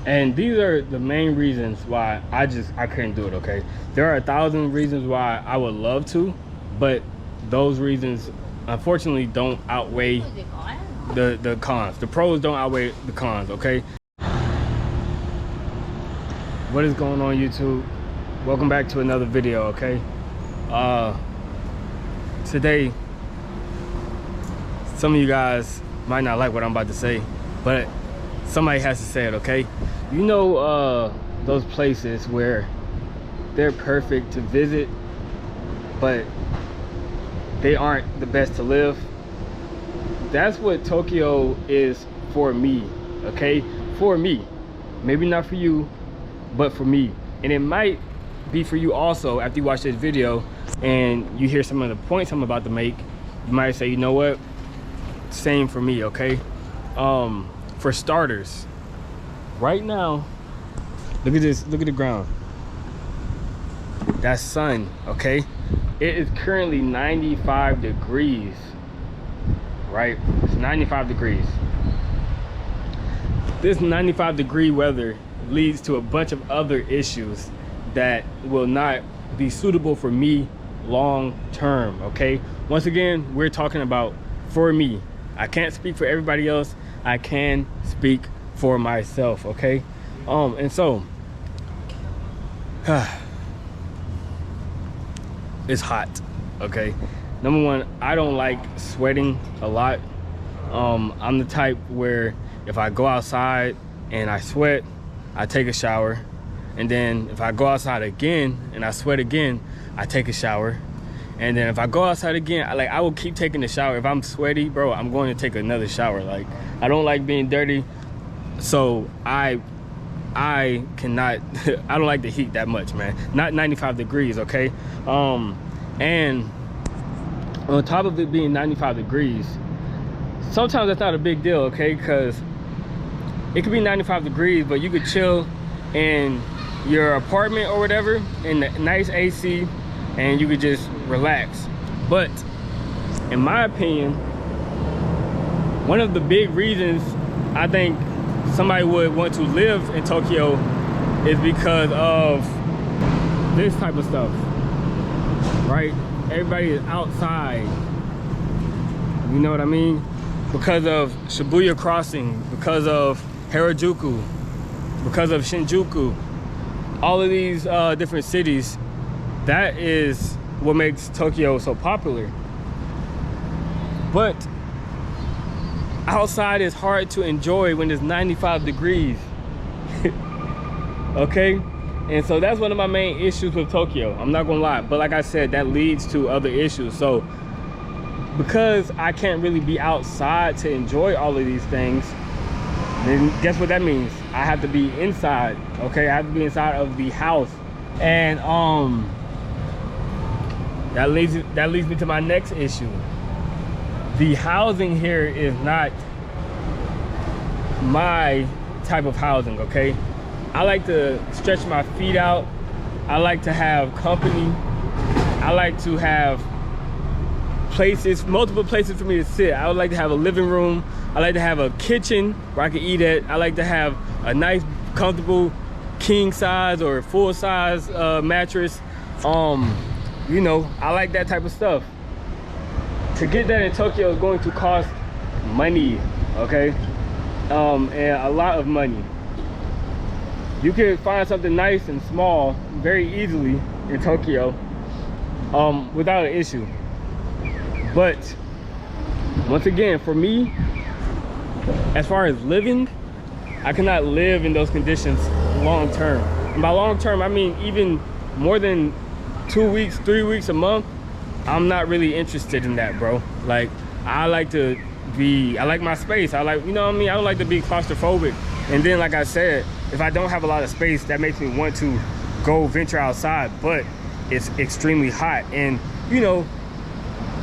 And these are the main reasons why I couldn't do it. Okay, there are 1,000 reasons why I would love to, but those reasons unfortunately don't outweigh the cons. The pros don't outweigh the cons. Okay, what is going on, YouTube? Welcome back to another video. Okay, today some of you guys might not like what I'm about to say, but somebody has to say it. Okay, you know those places where they're perfect to visit but they aren't the best to live? That's what Tokyo is for me. Okay, for me, maybe not for you, but for me. And it might be for you also. After you watch this video and you hear some of the points I'm about to make, you might say, you know what, same for me. Okay, for starters, right now, look at this, look at the ground. That's sun. Okay, it is currently 95 degrees, right? It's 95 degrees. This 95 degree weather leads to a bunch of other issues that will not be suitable for me long term. Okay, once again, we're talking about for me. I can't speak for everybody else. I can speak for myself. Okay, and so it's hot. Okay, number one, I don't like sweating a lot. I'm the type where if I go outside and I sweat, I take a shower, and then if I go outside again and I sweat again, I take a shower, and then if I go outside again, I will keep taking the shower. If I'm sweaty, bro, I'm going to take another shower. Like, I don't like being dirty, so I cannot I don't like the heat that much, man. Not 95 degrees. Okay, and on top of it being 95 degrees, sometimes that's not a big deal. Okay, because it could be 95 degrees, but you could chill in your apartment or whatever in the nice AC and you could just relax. But in my opinion, one of the big reasons I think somebody would want to live in Tokyo is because of this type of stuff, right? Everybody is outside, you know what I mean? Because of Shibuya Crossing, because of Harajuku, because of Shinjuku, all of these different cities. That is what makes Tokyo so popular. But outside is hard to enjoy when it's 95 degrees. Okay, and so that's one of my main issues with Tokyo. I'm not gonna lie, but like I said, that leads to other issues. So because I can't really be outside to enjoy all of these things, then guess what that means? I have to be inside. Okay, I have to be inside of the house. And that leads me to my next issue. The housing here is not my type of housing. Okay, I like to stretch my feet out. I like to have company. I like to have places, multiple places for me to sit. I would like to have a living room. I like to have a kitchen where I can eat at. I like to have a nice, comfortable king size or full size mattress. You know, I like that type of stuff. To get that in Tokyo is going to cost money, okay? And a lot of money. You can find something nice and small very easily in Tokyo without an issue. But once again, for me, as far as living, I cannot live in those conditions long term. And by long term, I mean even more than 2 weeks, 3 weeks, a month. I'm not really interested in that, bro. Like, I like my space. I like, you know what I mean? I don't like to be claustrophobic. And then, like I said, if I don't have a lot of space, that makes me want to go venture outside, but it's extremely hot. And, you know,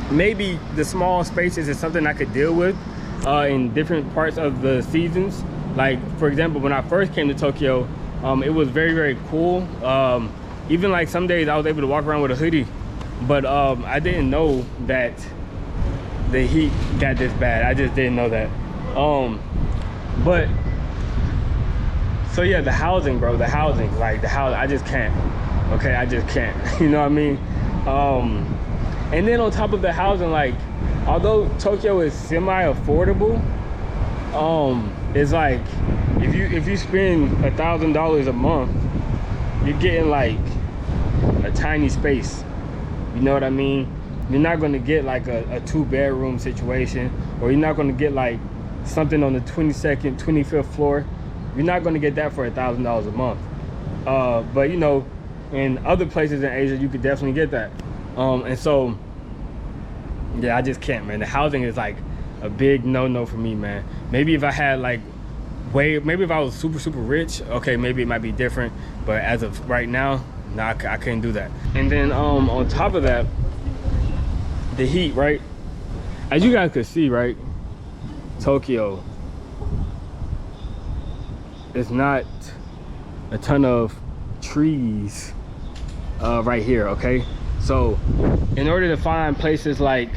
maybe the small spaces is something I could deal with in different parts of the seasons. Like, for example, when I first came to Tokyo, it was very, very cool. Even like some days I was able to walk around with a hoodie, but I didn't know that the heat got this bad. I just didn't know that. But So yeah, the housing, bro, the housing, like the house, I just can't. Okay, I just can't. You know what I mean? And then on top of the housing, like, although Tokyo is semi-affordable, it's like if you spend $1,000 a month, you're getting like a tiny space. You know what I mean? You're not gonna get like a 2-bedroom situation, or you're not gonna get like something on the 22nd, 25th floor. You're not gonna get that for $1,000 a month. But you know, in other places in Asia, you could definitely get that. And so, yeah, I just can't, man. The housing is like a big no-no for me, man. Maybe if I had like maybe if I was super rich, okay, maybe it might be different. But as of right now, nah, I couldn't do that. And then on top of that, the heat, right? As you guys could see, right? Tokyo, it's not a ton of trees right here, okay? So in order to find places like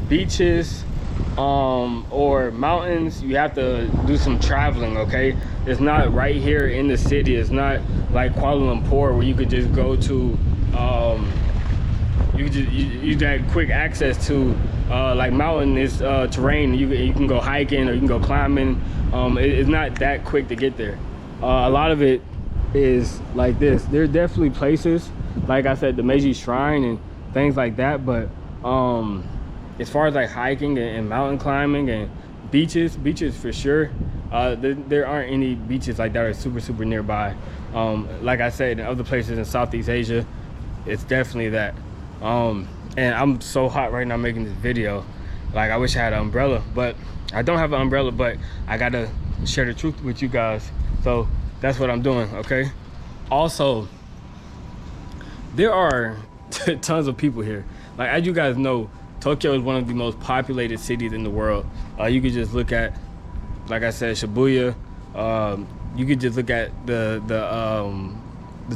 beaches or mountains, you have to do some traveling, okay? It's not right here in the city. It's not like Kuala Lumpur where you could just go to you could just use that quick access to like mountainous terrain. You can go hiking or you can go climbing. It's not that quick to get there. A lot of it is like this. There are definitely places, like I said, the Meiji Shrine and things like that, but as far as like hiking and mountain climbing and beaches for sure, there aren't any beaches like that are super nearby. Like I said, in other places in Southeast Asia, it's definitely that. And I'm so hot right now making this video. Like, I wish I had an umbrella, but I don't have an umbrella, but I gotta share the truth with you guys. So that's what I'm doing, okay? Also, there are tons of people here. Like, as you guys know, Tokyo is one of the most populated cities in the world. You could just look at, like I said, Shibuya. You could just look at the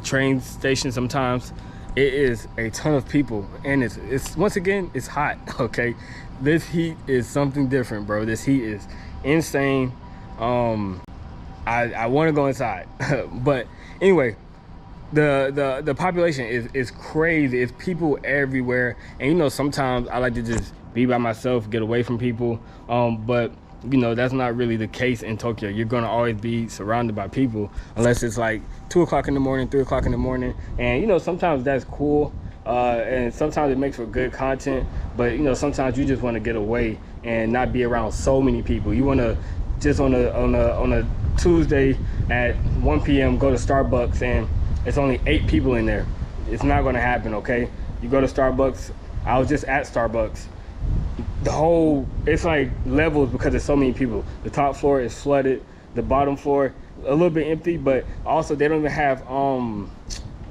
train station sometimes. It is a ton of people, and it's once again, it's hot, okay? This heat is something different, bro. This heat is insane. I want to go inside. But anyway, the population is crazy. It's people everywhere, and you know, sometimes I like to just be by myself, get away from people, but you know, that's not really the case in Tokyo. You're gonna always be surrounded by people, unless it's like 2 o'clock in the morning, 3 o'clock in the morning. And you know, sometimes that's cool, and sometimes it makes for good content, but you know, sometimes you just want to get away and not be around so many people. You want to just on a Tuesday at 1 p.m. go to Starbucks and it's only 8 people in there. It's not gonna happen, okay? You go to Starbucks. I was just at Starbucks. It's like levels because there's so many people. The top floor is flooded, the bottom floor a little bit empty, but also they don't even have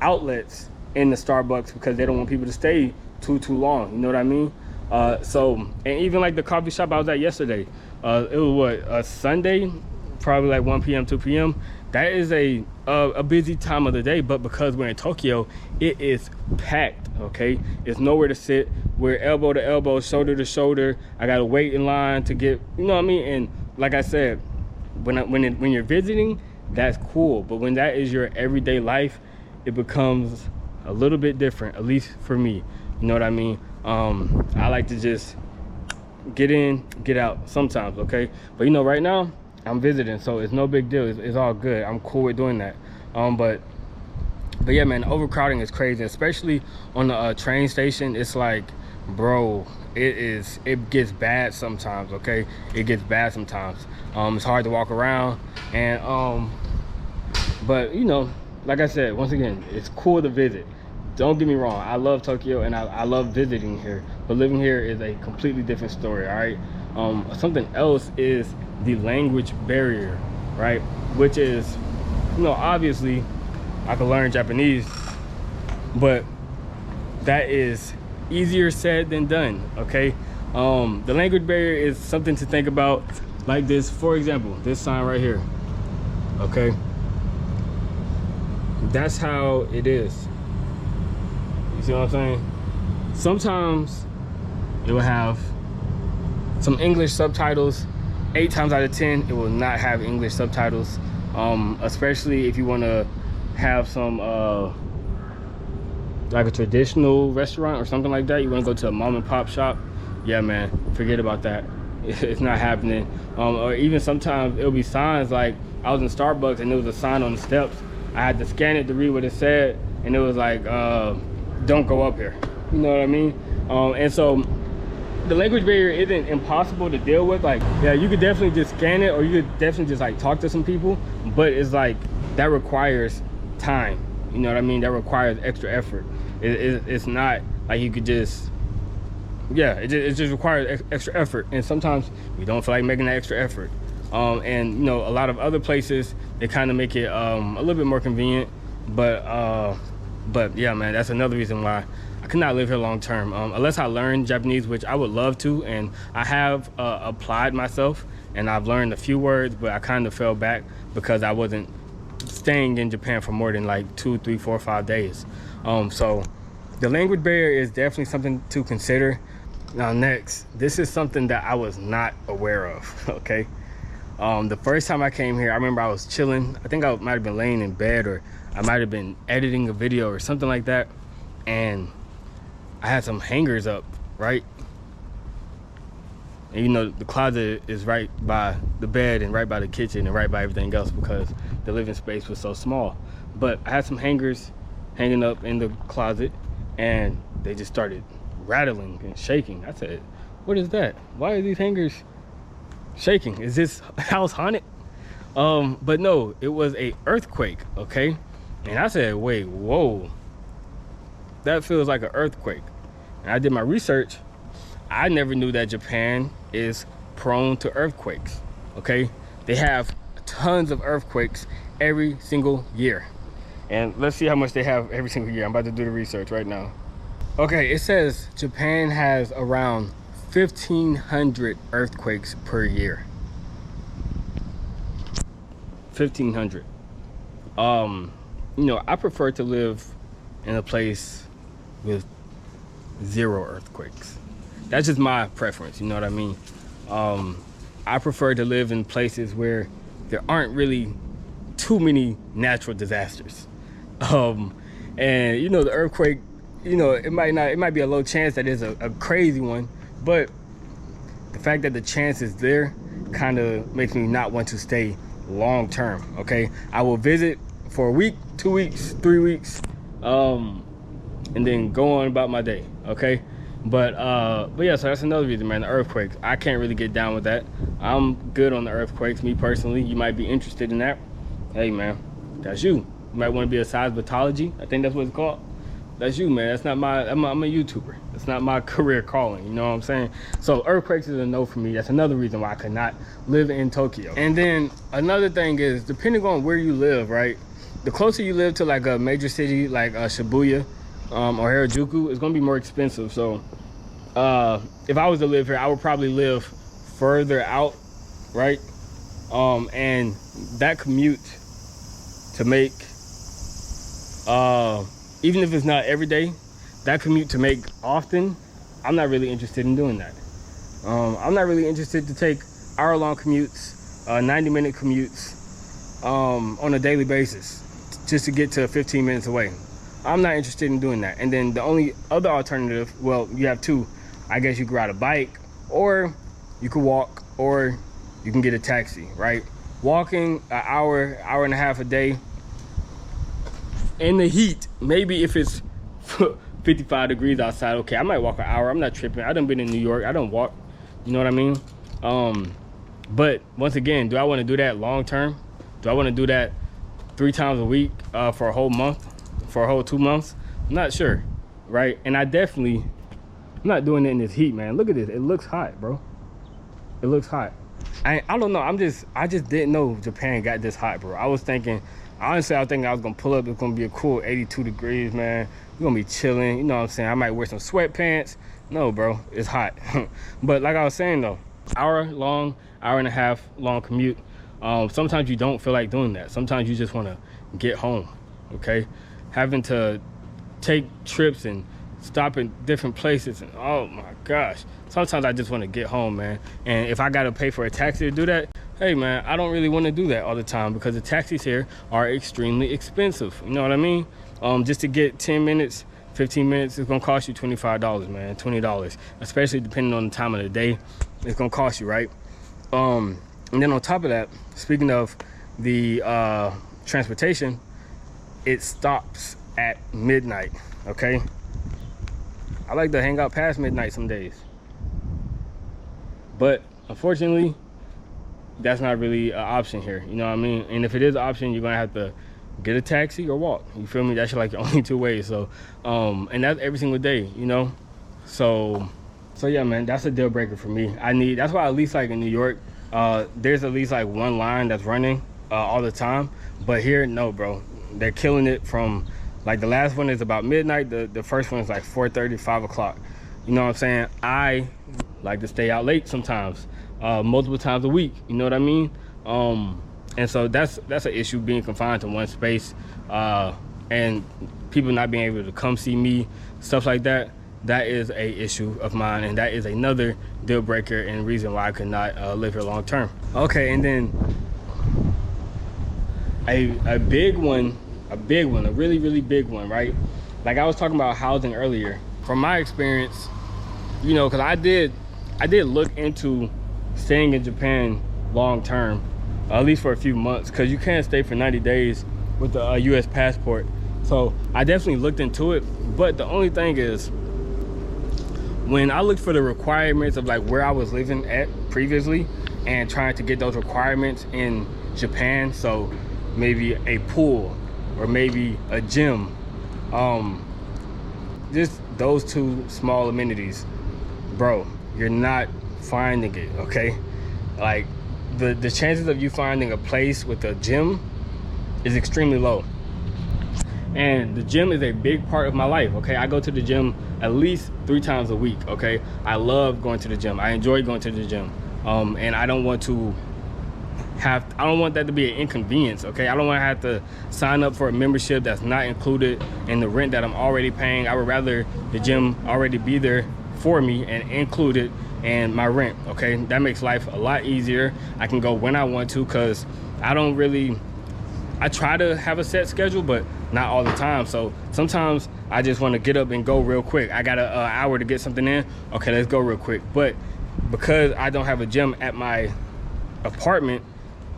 outlets in the Starbucks because they don't want people to stay too long, you know what I mean? So, and even like the coffee shop I was at yesterday, it was what, a Sunday, probably like 1 p.m. 2 p.m. That is a busy time of the day, but because we're in Tokyo, it is packed, okay? It's nowhere to sit. We're elbow to elbow, shoulder to shoulder. I gotta wait in line to get, you know what I mean? And like I said, when you're visiting, that's cool. But when that is your everyday life, it becomes a little bit different, at least for me. You know what I mean? I like to just get in, get out sometimes, okay? But you know, right now, I'm visiting, so it's no big deal. It's all good. I'm cool with doing that. But yeah, man, overcrowding is crazy, especially on the train station. It's like, bro, it gets bad sometimes, okay? It gets bad sometimes. It's hard to walk around, and but you know, like I said, once again, it's cool to visit. Don't get me wrong, I love Tokyo and I love visiting here, but living here is a completely different story, all right? Something else is the language barrier, right? Which is, you know, obviously I could learn Japanese, but that is easier said than done, okay? The language barrier is something to think about, like this. For example, this sign right here, okay? That's how it is. You see what I'm saying? Sometimes it will have some English subtitles. 8 times out of 10, it will not have English subtitles. especially if you want to have some like a traditional restaurant or something like that. You want to go to a mom and pop shop, yeah man, forget about that. It's not happening. Or even sometimes it'll be signs, like I was in Starbucks and there was a sign on the steps. I had to scan it to read what it said, and it was like don't go up here, you know what I mean? And so the language barrier isn't impossible to deal with. Like, yeah, you could definitely just scan it, or you could definitely just like talk to some people, but it's like that requires time, you know what I mean? That requires extra effort. It's not like you could just, yeah, it just requires extra effort, and sometimes we don't feel like making that extra effort. And you know, a lot of other places, they kind of make it a little bit more convenient, but yeah man, that's another reason why I could not live here long term, unless I learn Japanese, which I would love to, and I have applied myself and I've learned a few words, but I kind of fell back because I wasn't staying in Japan for more than like 2, 3, 4, 5 days. So the language barrier is definitely something to consider. Now next, this is something that I was not aware of, okay? The first time I came here, I remember I was chilling. I think I might have been laying in bed, or I might have been editing a video or something like that, and I had some hangers up, right? And you know, the closet is right by the bed and right by the kitchen and right by everything else because the living space was so small. But I had some hangers hanging up in the closet, and they just started rattling and shaking. I said, what is that? Why are these hangers shaking? Is this house haunted? But no, it was a earthquake, okay? And I said, wait, whoa, that feels like an earthquake. And I did my research. I never knew that Japan is prone to earthquakes, okay? They have tons of earthquakes every single year. And let's see how much they have every single year. I'm about to do the research right now. Okay, it says Japan has around 1,500 earthquakes per year. 1,500. You know, I prefer to live in a place with 0 earthquakes. That's just my preference, you know what I mean? I prefer to live in places where there aren't really too many natural disasters. And you know, the earthquake, you know, it might be a low chance that it's a crazy one, but the fact that the chance is there kind of makes me not want to stay long term, okay? I will visit for a week, 2 weeks, 3 weeks, and then go on about my day, okay? But yeah, so that's another reason, man, the earthquakes. I can't really get down with that. I'm good on the earthquakes, me personally. You might be interested in that. Hey, man, that's you. You might want to be a seismology. I think that's what it's called. That's you, man. That's not my, I'm a YouTuber. That's not my career calling, you know what I'm saying? So earthquakes is a no for me. That's another reason why I could not live in Tokyo. And then another thing is, depending on where you live, right? The closer you live to like a major city like Shibuya, or Harajuku, it's gonna be more expensive. So if I was to live here, I would probably live further out, right? And that commute to make, even if it's not every day, that commute to make often, I'm not really interested in doing that. I'm not really interested to take hour-long commutes, 90-minute commutes on a daily basis just to get to 15 minutes away. I'm not interested in doing that. And then the only other alternative, well, you have two. I guess you could ride a bike, or you could walk, or you can get a taxi, right? Walking an hour, hour and a half a day in the heat, maybe if it's 55 degrees outside, okay, I might walk an hour. I'm not tripping. I done been in New York. I don't walk, you know what I mean? But once again, do I want to do that long term? Do I want to do that 3 times a week for a whole month? For a whole 2 months? I'm not sure, right? And I'm not doing it in this heat, man. Look at this. It looks hot, bro. It looks hot. I don't know. I just didn't know Japan got this hot, bro. I was thinking, honestly, I was thinking I was gonna pull up. It's gonna be a cool 82 degrees, man. We're gonna be chilling. You know what I'm saying? I might wear some sweatpants. No, bro, it's hot. But like I was saying though, hour and a half long commute. Sometimes you don't feel like doing that. Sometimes you just want to get home, okay? Having to take trips and stop in different places, and oh my gosh, sometimes I just want to get home, man. And if I gotta pay for a taxi to do that, hey man, I don't really want to do that all the time because the taxis here are extremely expensive. You know what I mean? Just to get 10 minutes, 15 minutes, it's gonna cost you $25, man, $20, especially depending on the time of the day. It's gonna cost you, right? And then on top of that, speaking of the transportation, it stops at midnight, okay? I like to hang out past midnight some days, but unfortunately, that's not really an option here, you know what I mean? And if it is an option, you're gonna have to get a taxi or walk, you feel me? That's like the only two ways. So and that's every single day, you know? So yeah, man, that's a deal breaker for me. That's why at least like in New York, there's at least like one line that's running all the time, but here, no, bro, they're killing it from like the last one is about midnight, the first one is like 4:30, 5 o'clock. You know what I'm saying? I like to stay out late sometimes, multiple times a week, you know what I mean? And so that's an issue, being confined to one space, and people not being able to come see me, stuff like that. That is a issue of mine, and that is another deal breaker and reason why I could not live here long term. Okay, and then a big one, a really, really big one, right? Like I was talking about housing earlier. From my experience, you know, because I did look into staying in Japan long term, at least for a few months, because you can't stay for 90 days with a US passport. So I definitely looked into it, but the only thing is, when I looked for the requirements of like where I was living at previously and trying to get those requirements in Japan, so maybe a pool or maybe a gym, just those two small amenities, bro, you're not finding it, okay? Like the chances of you finding a place with a gym is extremely low. And the gym is a big part of my life, okay? I go to the gym at least 3 times a week, okay? I love going to the gym. I enjoy going to the gym. And I don't want that to be an inconvenience, okay? I don't want to have to sign up for a membership that's not included in the rent that I'm already paying. I would rather the gym already be there for me and included in my rent, okay? That makes life a lot easier. I can go when I want to, because I try to have a set schedule, but not all the time. So sometimes I just want to get up and go real quick. I got an hour to get something in. Okay, let's go real quick. But because I don't have a gym at my apartment,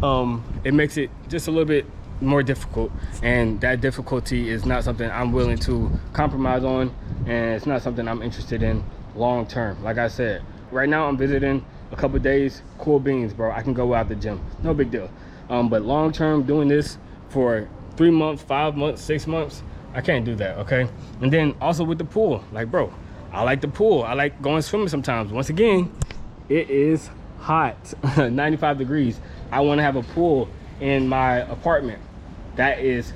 it makes it just a little bit more difficult. And that difficulty is not something I'm willing to compromise on. And it's not something I'm interested in long term. Like I said, right now I'm visiting a couple days, cool beans, bro. I can go out the gym, no big deal. But long term, doing this for 3 months, 5 months, 6 months, I can't do that, okay? And then also with the pool, like, bro, I like the pool. I like going swimming sometimes. Once again, it is hot, 95 degrees. I want to have a pool in my apartment. That is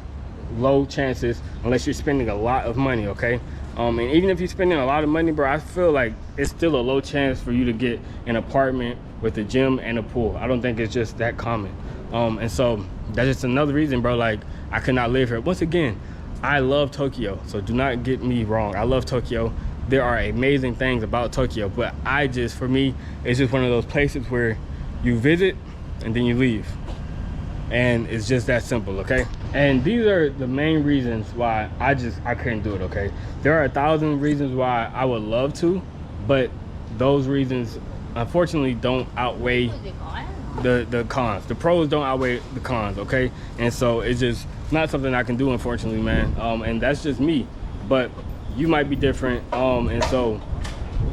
low chances unless you're spending a lot of money, okay? And even if you're spending a lot of money, bro, I feel like it's still a low chance for you to get an apartment with a gym and a pool. I don't think it's just that common. And so that's just another reason, bro, like I could not live here. Once again, I love Tokyo, so do not get me wrong. I love Tokyo. There are amazing things about Tokyo, but for me, it's just one of those places where you visit and then you leave. And it's just that simple, okay? And these are the main reasons why I couldn't do it, okay? There are 1,000 reasons why I would love to, but those reasons unfortunately don't outweigh the cons. The pros don't outweigh the cons, okay? And so it's just not something I can do, unfortunately, man. And that's just me, but you might be different. And so,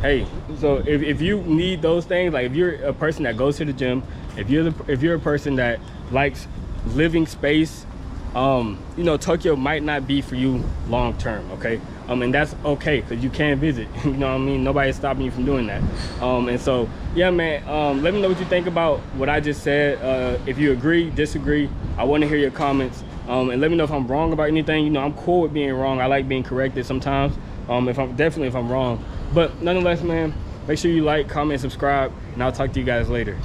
hey, so if you need those things, like if you're a person that goes to the gym, if you're a person that likes living space, you know, Tokyo might not be for you long term, okay? And that's okay, because you can visit, you know what I mean? Nobody's stopping you from doing that. And so, yeah, man, let me know what you think about what I just said. If you agree, disagree, I want to hear your comments. And let me know if I'm wrong about anything. You know, I'm cool with being wrong. I like being corrected sometimes, if I'm wrong. But nonetheless, man, make sure you like, comment, subscribe, and I'll talk to you guys later.